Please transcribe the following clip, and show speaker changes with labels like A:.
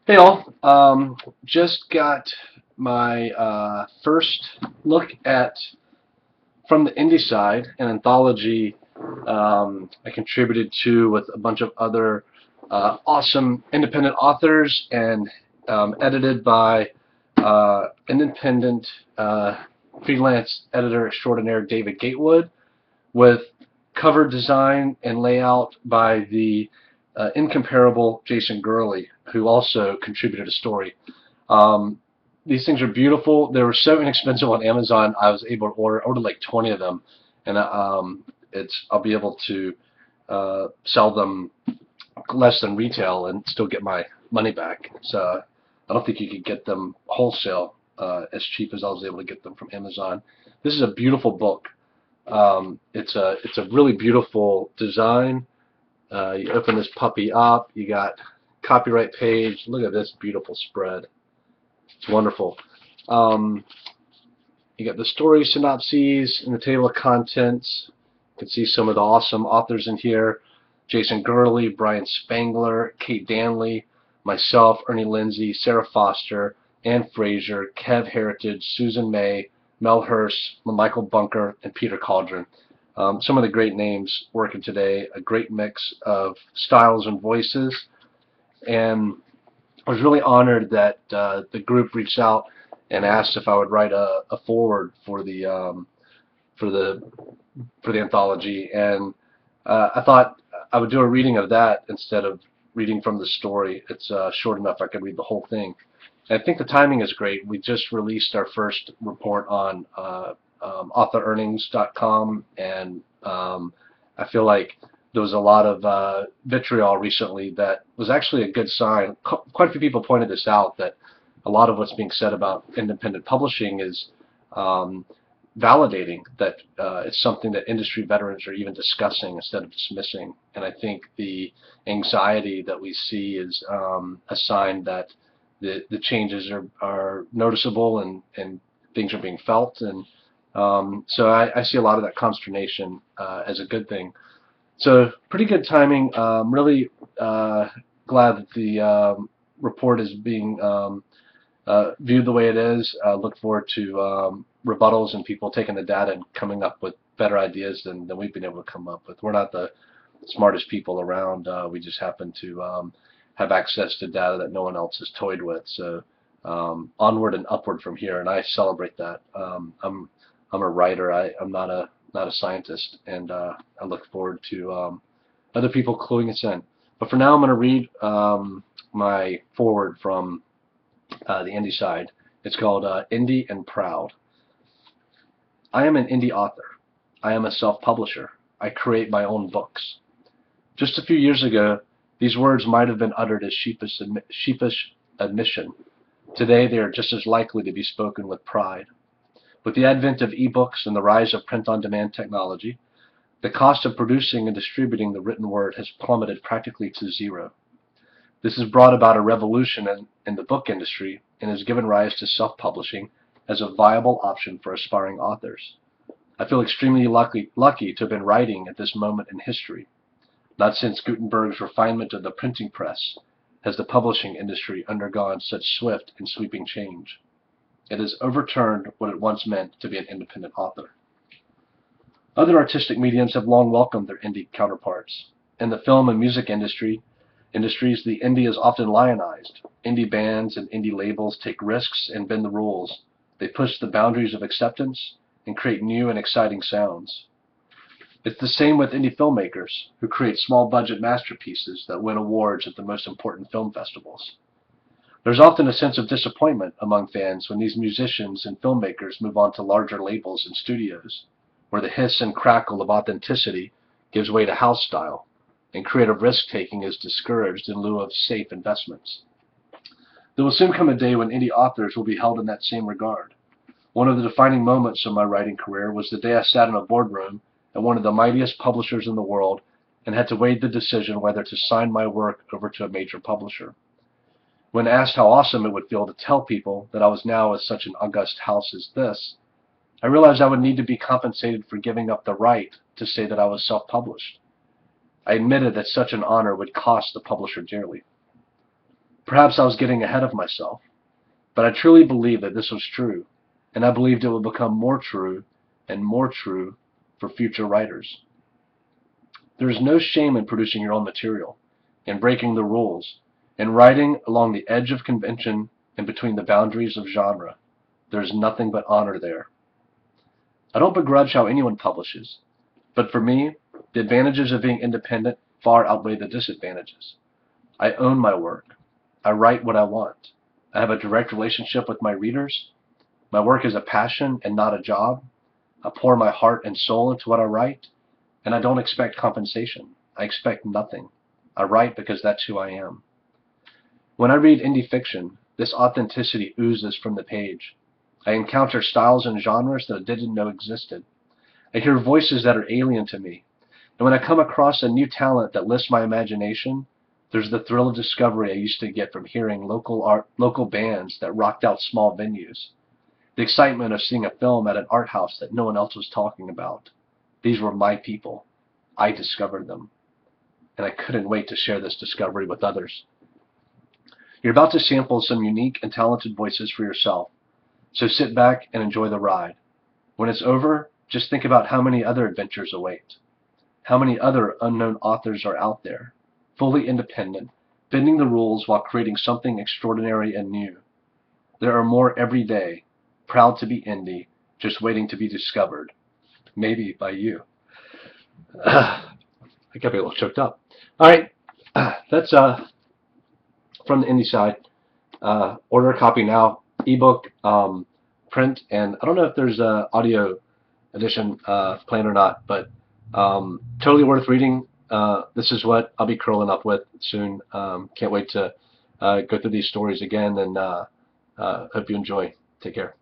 A: Hey all, just got my first look at from the indie side, an anthology I contributed to with a bunch of other awesome independent authors and edited by independent freelance editor extraordinaire David Gatewood, with cover design and layout by the incomparable Jason Gurley, who also contributed a story. Um, these things are beautiful. They were so inexpensive on Amazon. I was able to order like 20 of them, and I'll be able to sell them less than retail and still get my money back. So I don't think you could get them wholesale as cheap as I was able to get them from Amazon. This is a beautiful book. It's a really beautiful design. You open this puppy up. You got copyright page. Look at this beautiful spread. It's wonderful. Um, you got the story synopses and the table of contents. You can see some of the awesome authors in here: Jason Gurley, Brian Spangler, Kate Danley, myself, Ernie Lindsay, Sarah Foster, Ann Fraser, Kev Heritage, Susan May, Mel Hurst, Michael Bunker, and Peter Cauldron. Some of the great names working today, a great mix of styles and voices, and I was really honored that the group reached out and asked if I would write a foreword for the for the anthology, and I thought I would do a reading of that instead of reading from the story. It's short enough I could read the whole thing. And I think the timing is great. We just released our first report on author-earnings.com, and I feel like there was a lot of vitriol recently that was actually a good sign. Quite a few people pointed this out, that a lot of what's being said about independent publishing is um, validating that it's something that industry veterans are even discussing instead of dismissing. And I think the anxiety that we see is a sign that the changes are noticeable, and things are being felt. And so I see a lot of that consternation as a good thing. So pretty good timing. Really glad that the report is being viewed the way it is. Look forward to rebuttals and people taking the data and coming up with better ideas than we've been able to come up with. We're not the smartest people around. We just happen to have access to data that no one else has toyed with. So onward and upward from here, and I celebrate that. I'm a writer. I'm not a scientist, and I look forward to other people cluing us in. But for now, I'm going to read my foreword from the indie side. It's called Indie and Proud. I am an indie author. I am a self-publisher. I create my own books. Just a few years ago, these words might have been uttered as sheepish admission. Today, they are just as likely to be spoken with pride. With the advent of ebooks and the rise of print-on-demand technology, the cost of producing and distributing the written word has plummeted practically to zero. This has brought about a revolution in the book industry and has given rise to self-publishing as a viable option for aspiring authors. I feel extremely lucky to have been writing at this moment in history. Not since Gutenberg's refinement of the printing press has the publishing industry undergone such swift and sweeping change. It has overturned what it once meant to be an independent author. Other artistic mediums have long welcomed their indie counterparts. In the film and music industries, the indie is often lionized. Indie bands and indie labels take risks and bend the rules. They push the boundaries of acceptance and create new and exciting sounds. It's the same with indie filmmakers, who create small-budget masterpieces that win awards at the most important film festivals. There's often a sense of disappointment among fans when these musicians and filmmakers move on to larger labels and studios, where the hiss and crackle of authenticity gives way to house style, and creative risk-taking is discouraged in lieu of safe investments. There will soon come a day when indie authors will be held in that same regard. One of the defining moments of my writing career was the day I sat in a boardroom at one of the mightiest publishers in the world and had to weigh the decision whether to sign my work over to a major publisher. When asked how awesome it would feel to tell people that I was now with such an august house as this, I realized I would need to be compensated for giving up the right to say that I was self-published. I admitted that such an honor would cost the publisher dearly. Perhaps I was getting ahead of myself, but I truly believed that this was true, and I believed it would become more true and more true for future writers. There is no shame in producing your own material, in breaking the rules, in writing along the edge of convention and between the boundaries of genre. There is nothing but honor there. I don't begrudge how anyone publishes, but for me, the advantages of being independent far outweigh the disadvantages. I own my work. I write what I want. I have a direct relationship with my readers. My work is a passion and not a job. I pour my heart and soul into what I write, and I don't expect compensation. I expect nothing. I write because that's who I am. When I read indie fiction, this authenticity oozes from the page. I encounter styles and genres that I didn't know existed. I hear voices that are alien to me. And when I come across a new talent that lifts my imagination, there's the thrill of discovery I used to get from hearing local bands that rocked out small venues. The excitement of seeing a film at an art house that no one else was talking about. These were my people. I discovered them. And I couldn't wait to share this discovery with others. You're about to sample some unique and talented voices for yourself, so sit back and enjoy the ride. When it's over, just think about how many other adventures await. How many other unknown authors are out there, fully independent, bending the rules while creating something extraordinary and new. There are more every day, proud to be indie, just waiting to be discovered. Maybe by you. I got me a little choked up. All right, that's from the indie side. Order a copy now, ebook, print, and I don't know if there's a audio edition planned or not, but totally worth reading. This is what I'll be curling up with soon. Can't wait to go through these stories again, and hope you enjoy. Take care.